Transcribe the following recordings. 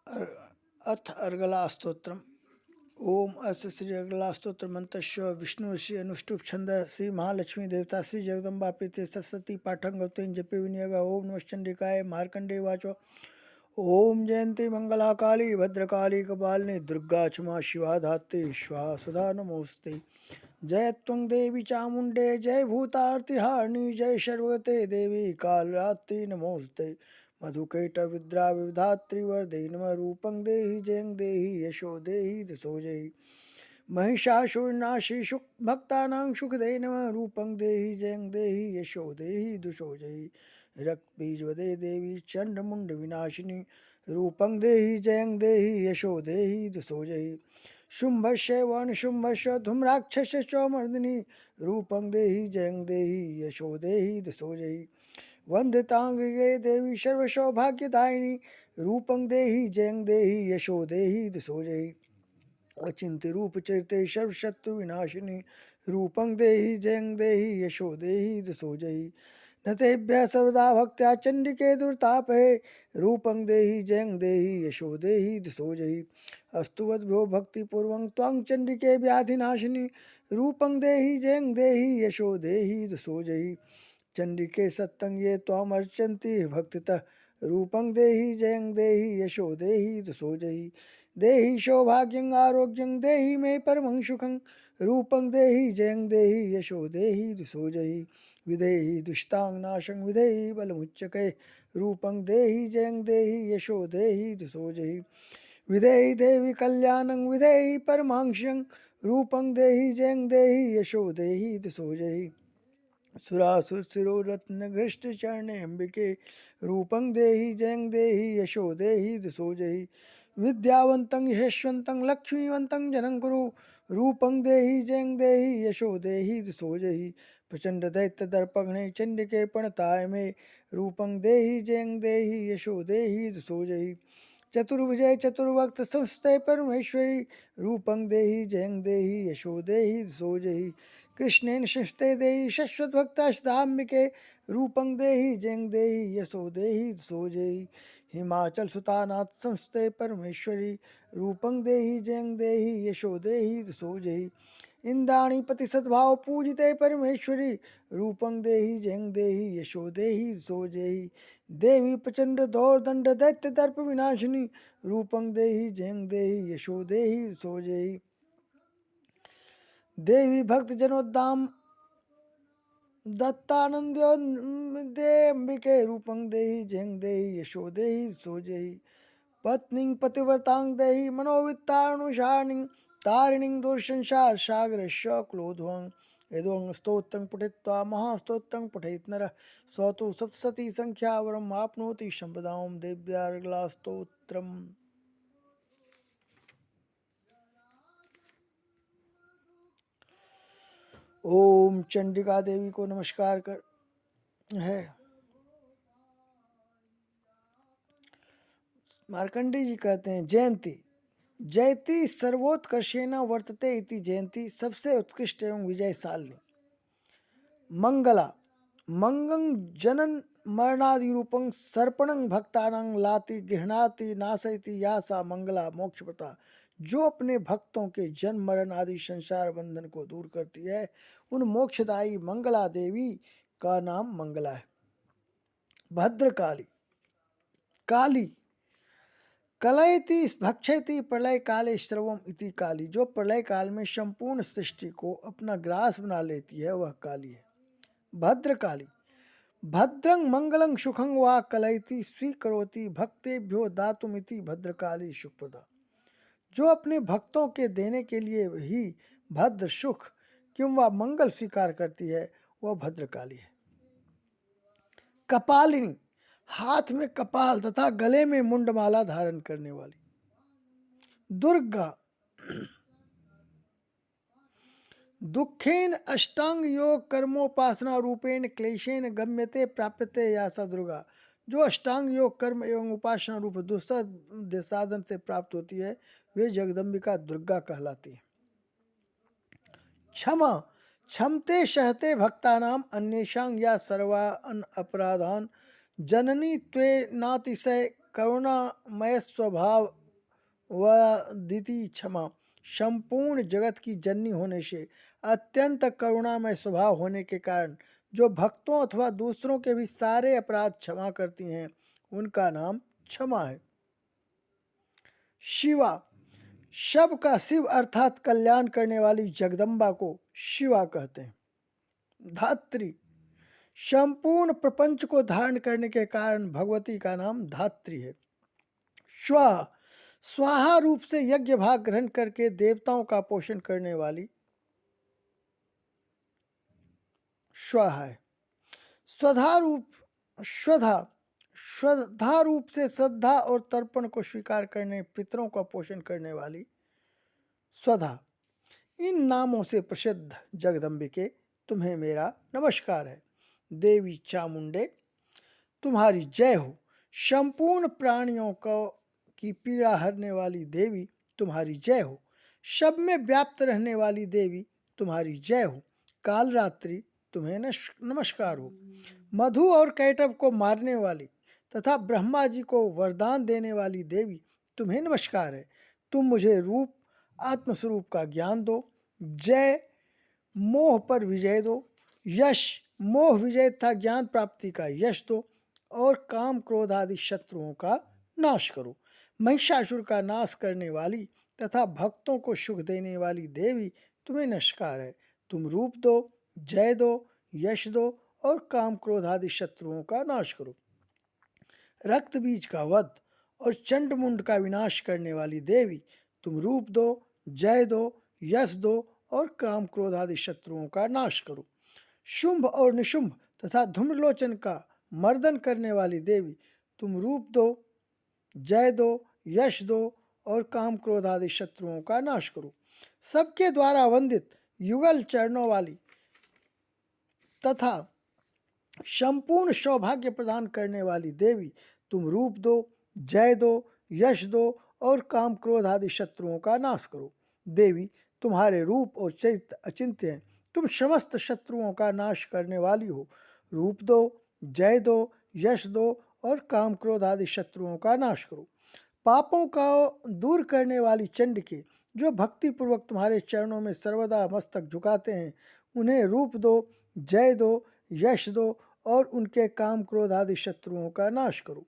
अथ अर्गला स्तोत्रम। ओम अस्य श्री अर्गला स्तोत्र मंत्र विष्णु श्री अनुष्टुप छंद श्री महालक्ष्मी देवता श्री जगदम्बा प्रीति सरस्वती पाठं गौतेन जपे विनियोग। ओम नमश्चंडिकाय मार्कंडे वाचो। ओम जयंती मंगला काली भद्रकाली कपालिनी दुर्गा क्षमा शिवा धात्री स्वाहा सदा नमोस्ते। जय त्वं देवी चामुंडे जय भूतार्तिहारिणी जय सर्वगते देवी कालरात्रि नमोस्ते। मधुकैट विद्रा विधात्री वरदे नम रूपं देहि जयं देहि यशो देहि दशो जयि। महिषासुरनाशी सुख भक्तानां सुखदे नम रूपं देहि जयं देहि यशो देहि दुशो जयि। रक्तबीजवदे देवी चंडमुंड विनाशिनी रूपं देहि जयं देहि यशो देहि दशो जयि। शुंभस्य वनशुंभस्य धूम्राक्षस्य च मर्दिनी रूपं देहि जयं देहि यशो देहि दशो जयि। वंदितांगे देवी सर्वसौभाग्यदायिनी रूपं देहि जयं देहि यशो देहि दशो जयि। अचिंत्य रूप चरिते सर्वशत्रु विनाशिनी रूपं देहि जयं देहि यशो देहि दशो जयि। नतेभ्यः सर्वदा भक्त्या चंडिके दुर्तापहे रूपं देहि जयं देहि यशो देहि दशो जयि। अस्तुवद्भ्यो भक्तिपूर्वं त्वां चंडिके व्याधिनाशिनी रूपं देहि जयं देहि यशो देहि दशो जयि। चंडिके सत्तं ये त्वामर्चन्ति भक्तितः रूपं देहि जयं देहि यशो देहि दशो जयि। देहि सौभाग्यं आरोग्यं देहि मे परमं सुखं रूपं देहि जयं देहि यशो देहि दशो जयि। विधेहि दुष्टां नाशं विधेहि बलमुच्चके रूपं देहि जयं देहि यशो देहि दशो जयि। विधेहि देवी कल्याणं विधेहि परमांशं रूपं देहि जयं देहि यशो देहि दशो जयि। सुरासुरशिरो रत्नघृष्ट चरणे अंबिके रूपं देहि जयं देहि यशो देहि दशो जयि। विद्यावन्तं यशस्वन्तं लक्ष्मीवन्तं जनं कुरु रूपं देहि जयं देहि यशो देहि दशो जयि। प्रचंड दैत्य दर्पघ्ने चंडिके प्रणताय मे रूपं देहि जयं देहि यशो देहि दशो जयि। चतुर्भुजे चतुर्भक्त संस्थे परमेश्वरी रूपं देहि जयं देहि यशो देहि दशो जयि। कृष्णेन संस्थे देहि शश्वत भक्ताशदाम्बिके रूपं देहि जयं देहि यशो देहि दशो जयि। हिमाचल सुतानाथ संस्थे परमेश्वरी रूपं देहि जयं देहि यशो देहि दशो जयि। इंद्राणी पति सद्भाव पूजिते परमेश्वरी रूपं देहि जयं देहि यशो देहि दशो जयि। देवी प्रचंड दौर दंड दैत्य दर्प विनाशिनी रूपं देहि जयं देहि यशो देहि दशो जयि। देवी भक्त जनोद्दाम दत्तानंदे अंबिके रूपं देहि जयं देहि यशो देहि दशो जयि। पत्नीं पतिव्रतां देहि मनोवित्तानुसारिणीं तारिणीं दुर्संसार सागरस्य क्लोध्वं। यदों स्तोत्रं पठित्वा महास्तोत्रं पठेत् नरः स तु सप्तशती संख्यावरम् आप्नोति संपदां देव्यार्गला स्तोत्रम्। ओम चंडिका देवी को नमस्कार कर है। मार्कंडी जी कहते हैं जयंती जयति सर्वोत्कर्षेण वर्तते इति जयंती सबसे उत्कृष्ट एवं विजयशालिनी। मंगला मंगं जनन मरणादि रूपं सर्पणं भक्तानां लाति गृह्णाति नाशयति या सा मंगला मोक्षप्रदा। जो अपने भक्तों के जन्म मरण आदि संसार बंधन को दूर करती है उन मोक्षदायी मंगला देवी का नाम मंगला है। भद्रकाली काली कलयति भक्षयति प्रलय काले श्रवम इति काली। जो प्रलय काल में संपूर्ण सृष्टि को अपना ग्रास बना लेती है वह काली है। भद्रकाली भद्रं मंगलं सुखं वा कलयति स्वीकरोति भक्तेभ्यो दातुमिति भद्रकाली सुप्रदा। जो अपने भक्तों के देने के लिए ही भद्र सुख किंवा मंगल स्वीकार करती है वह भद्रकाली है। कपालिनी हाथ में कपाल तथा गले में मुंडमाला धारण करने वाली। दुर्गा दुखेन अष्टांग योग कर्मोपासना रूपेण क्लेशेन गम्यते प्राप्यते या सा दुर्गा। जो अष्टांग योग कर्म एवं उपासना रूप दूसरा साधन से प्राप्त होती है वे जगदम्बिका दुर्गा कहलाती है। क्षमा क्षमते सहते भक्तानाम अन्येषां या सर्वान् अपराधान जननी त्वे नातिशय करुणामय स्वभाव वदिति क्षमा, संपूर्ण जगत की जननी होने से अत्यंत करुणामय स्वभाव होने के कारण जो भक्तों अथवा दूसरों के भी सारे अपराध क्षमा करती हैं, उनका नाम क्षमा है। शिवा, शब का शिव अर्थात कल्याण करने वाली जगदम्बा को शिवा कहते हैं। धात्री, संपूर्ण प्रपंच को धारण करने के कारण भगवती का नाम धात्री है। स्वाहा, स्वाहा रूप से यज्ञ भाग ग्रहण करके देवताओं का पोषण करने वाली स्वाहा है। स्वधा रूप, स्वधा, श्रद्धा रूप से श्रद्धा और तर्पण को स्वीकार करने पितरों का पोषण करने वाली स्वधा। इन नामों से प्रसिद्ध जगदम्बिके तुम्हें मेरा नमस्कार है। देवी चामुंडे, तुम्हारी जय हो। संपूर्ण प्राणियों को की पीड़ा हरने वाली देवी तुम्हारी जय हो। सब में व्याप्त रहने वाली देवी तुम्हारी जय हो। कालरात्रि तुम्हें नमस्कार हो। मधु और कैटव को मारने वाली तथा ब्रह्मा जी को वरदान देने वाली देवी तुम्हें नमस्कार है। तुम मुझे रूप आत्मस्वरूप का ज्ञान दो। जय, मोह पर विजय दो। यश, मोह विजय तथा ज्ञान प्राप्ति का यश दो। और काम क्रोध आदि शत्रुओं का नाश करो। महिषासुर का नाश करने वाली तथा भक्तों को सुख देने वाली देवी तुम्हें नमस्कार है। तुम रूप दो, जय दो, यश दो और काम क्रोध आदि शत्रुओं का नाश करो। रक्त बीज का वध और चंड मुंड का विनाश करने वाली देवी तुम रूप दो, जय दो, यश दो और काम क्रोध आदि शत्रुओं का नाश करो। शुंभ और निशुंभ तथा धूम्रलोचन का मर्दन करने वाली देवी तुम रूप दो, जय दो, यश दो और काम क्रोध आदि शत्रुओं का नाश करो। सबके द्वारा वंदित युगल चरणों वाली तथा संपूर्ण सौभाग्य प्रदान करने वाली देवी तुम रूप दो, जय दो, यश दो और काम क्रोध आदि शत्रुओं का नाश करो। देवी, तुम्हारे रूप और चरित्र अचिंत्य हैं। तुम समस्त शत्रुओं का नाश करने वाली हो। रूप दो, जय दो, यश दो और काम क्रोध आदि शत्रुओं का नाश करो। पापों का दूर करने वाली चंडिके, जो भक्ति पूर्वक तुम्हारे चरणों में सर्वदा मस्तक झुकाते हैं, उन्हें रूप दो, जय दो, यश दो और उनके काम क्रोध आदि शत्रुओं का नाश करो।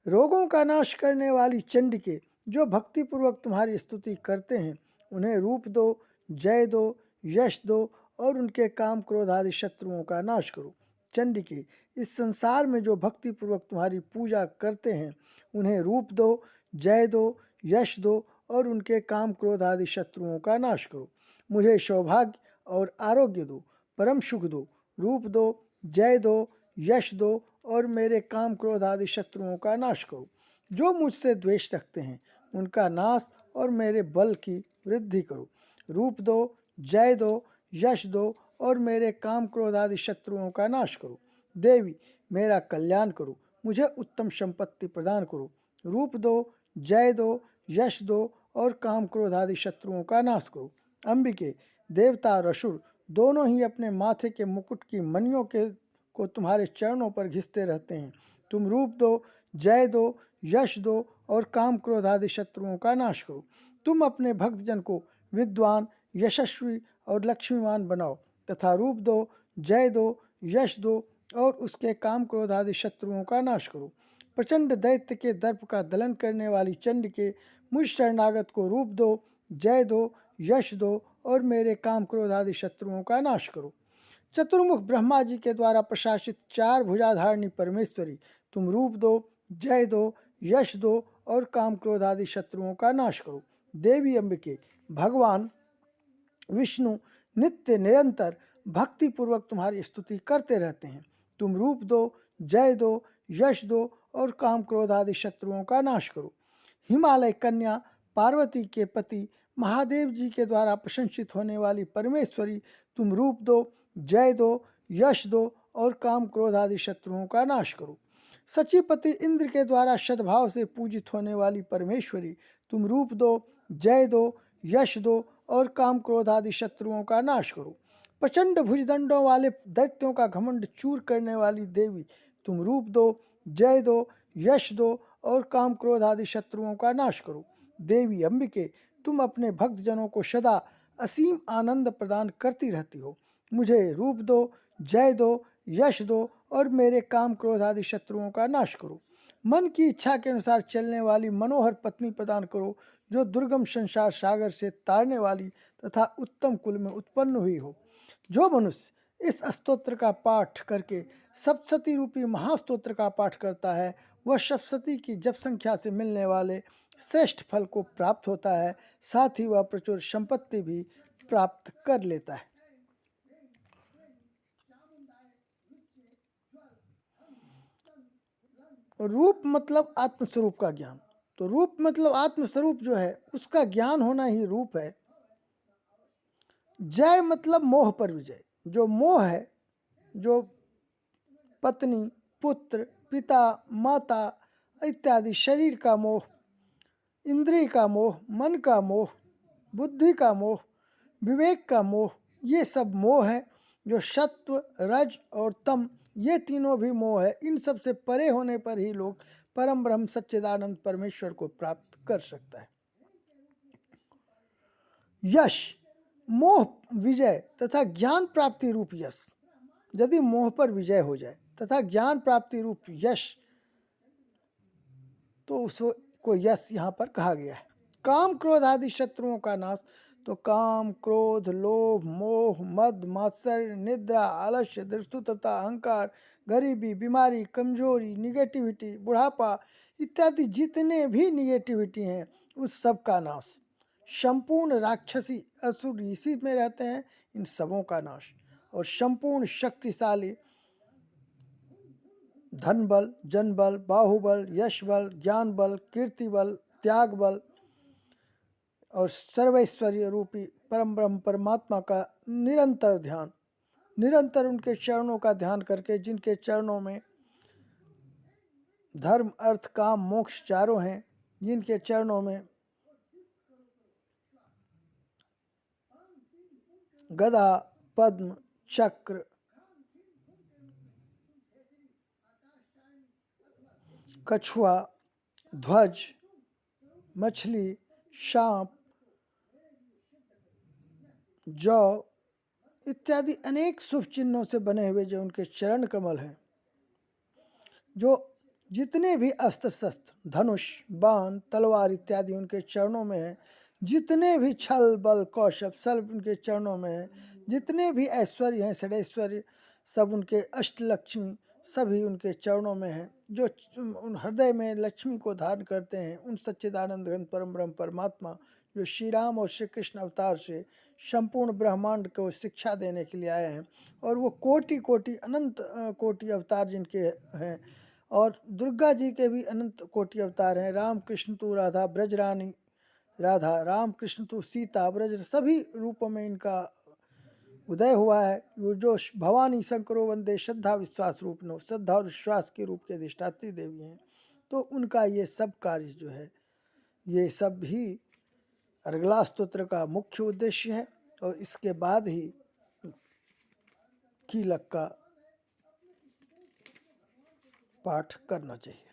रोगों का नाश करने वाली चंडिके, जो भक्ति पूर्वक तुम्हारी स्तुति करते हैं, उन्हें रूप दो, जय दो, यश दो और उनके काम क्रोध आदि शत्रुओं का नाश करो। चंडिके, इस संसार में जो भक्ति पूर्वक तुम्हारी पूजा करते हैं, उन्हें रूप दो, जय दो, यश दो और उनके काम क्रोध आदि शत्रुओं का नाश करो। मुझे सौभाग्य और आरोग्य दो, परम सुख दो। रूप दो, जय दो, यश दो और मेरे काम क्रोध आदि शत्रुओं का नाश करो। जो मुझसे द्वेष रखते हैं, उनका नाश और मेरे बल की वृद्धि करो। रूप दो, जय दो, यश दो और मेरे काम क्रोध आदि शत्रुओं का नाश करो। देवी, मेरा कल्याण करो, मुझे उत्तम संपत्ति प्रदान करो। रूप दो, जय दो, यश दो और काम क्रोध आदि शत्रुओं का नाश करो। अंबिके, देवता और असुर दोनों ही अपने माथे के मुकुट की मणियों के को तुम्हारे चरणों पर घिसते रहते हैं। तुम रूप दो, जय दो, यश दो और काम क्रोध आदि शत्रुओं का नाश करो। तुम अपने भक्तजन को विद्वान, यशस्वी और लक्ष्मीवान बनाओ तथा रूप दो, जय दो, यश दो और उसके काम क्रोध आदि शत्रुओं का नाश करो। प्रचंड दैत्य के दर्प का दलन करने वाली चंड के मुझ शरणागत को रूप दो, जय दो, यश दो और मेरे काम क्रोध आदि शत्रुओं का नाश करो। चतुर्मुख ब्रह्मा जी के द्वारा प्रशासित चार भुजाधारिणी परमेश्वरी, तुम रूप दो, जय दो, यश दो और काम क्रोध आदि शत्रुओं का नाश करो। देवी अंबिके, भगवान विष्णु नित्य निरंतर भक्ति पूर्वक तुम्हारी स्तुति करते रहते हैं। तुम रूप दो, जय दो, यश दो और काम क्रोध आदि शत्रुओं का नाश करो। हिमालय कन्या पार्वती के पति महादेव जी के द्वारा प्रशंसित होने वाली परमेश्वरी, तुम रूप दो, जय दो, यश दो और काम क्रोध आदि शत्रुओं का नाश करो। सचिपति इंद्र के द्वारा सद्भाव से पूजित होने वाली परमेश्वरी, तुम रूप दो, जय दो, यश दो और काम क्रोध आदि शत्रुओं का नाश करो। प्रचंड भुजदंडों वाले दैत्यों का घमंड चूर करने वाली देवी, तुम रूप दो, जय दो, यश दो और काम क्रोध आदि शत्रुओं का नाश करो। देवी अंबिके, तुम अपने भक्तजनों को सदा असीम आनंद प्रदान करती रहती हो। मुझे रूप दो, जय दो, यश दो और मेरे काम क्रोध आदि शत्रुओं का नाश करो। मन की इच्छा के अनुसार चलने वाली मनोहर पत्नी प्रदान करो, जो दुर्गम संसार सागर से तारने वाली तथा उत्तम कुल में उत्पन्न हुई हो। जो मनुष्य इस स्तोत्र का पाठ करके सप्तशती रूपी महास्तोत्र का पाठ करता है, वह सप्तशती की जप संख्या से मिलने वाले श्रेष्ठ फल को प्राप्त होता है, साथ ही वह प्रचुर संपत्ति भी प्राप्त कर लेता है। रूप मतलब आत्मस्वरूप का ज्ञान। तो रूप मतलब आत्मस्वरूप जो है उसका ज्ञान होना ही रूप है। जय मतलब मोह पर विजय। जो मोह है, जो पत्नी, पुत्र, पिता, माता इत्यादि शरीर का मोह, इंद्रिय का मोह, मन का मोह, बुद्धि का मोह, विवेक का मोह, ये सब मोह है। जो सत्व, रज और तम, ये तीनों भी मोह है। इन सब से परे होने पर ही लोग परम ब्रह्म सच्चिदानंद परमेश्वर को प्राप्त कर सकता है। यश, मोह विजय तथा ज्ञान प्राप्ति रूप यश। यदि मोह पर विजय हो जाए तथा ज्ञान प्राप्ति रूप यश, तो उसको यश यहाँ पर कहा गया है। काम क्रोध आदि शत्रुओं का नाश। तो काम, क्रोध, लोभ, मोह, मद, मात्सर्य, निद्रा, आलस्य, धृष्टता, अहंकार, गरीबी, बीमारी, कमजोरी, निगेटिविटी, बुढ़ापा इत्यादि जितने भी निगेटिविटी हैं उस सब का नाश। संपूर्ण राक्षसी असुर इसी में रहते हैं, इन सबों का नाश। और संपूर्ण शक्तिशाली धन बल, जन बल, बाहुबल, यश बल, ज्ञान बल, कीर्ति बल, त्याग बल और सर्वैश्वर्य रूपी परम ब्रह्म परमात्मा का निरंतर ध्यान, निरंतर उनके चरणों का ध्यान करके, जिनके चरणों में धर्म, अर्थ, काम, मोक्ष चारों हैं, जिनके चरणों में गदा, पद्म, चक्र, कछुआ, ध्वज, मछली, सांप, जौ इत्यादि अनेक शुभ चिन्हों से बने हुए जो उनके चरण कमल हैं, जो जितने भी अस्त्र शस्त्र, धनुष, बाण, तलवार इत्यादि उनके चरणों में हैं, जितने भी छल बल कौशल सब उनके चरणों में हैं, जितने भी ऐश्वर्य हैं, षडैश्वर्य सब उनके अष्टलक्ष्मी सभी उनके चरणों में हैं। जो उन हृदय में लक्ष्मी को धारण करते हैं, उन सच्चिदानंद घन परम ब्रह्म परमात्मा जो श्री राम और श्री कृष्ण अवतार से संपूर्ण ब्रह्मांड को शिक्षा देने के लिए आए हैं, और वो कोटि कोटि अनंत कोटि अवतार जिनके हैं, और दुर्गा जी के भी अनंत कोटि अवतार हैं। राम कृष्ण तू राधा, ब्रज रानी राधा, राम कृष्ण तू सीता, ब्रज, सभी रूपों में इनका उदय हुआ है। वो जो भवानी शंकरो वंदे श्रद्धा विश्वास रूप नो, श्रद्धा और विश्वास के रूप के अधिष्ठात्री देवी हैं। तो उनका ये सब कार्य जो है, ये सब भी अर्गला स्तोत्र का मुख्य उद्देश्य है। और इसके बाद ही कीलक का पाठ करना चाहिए।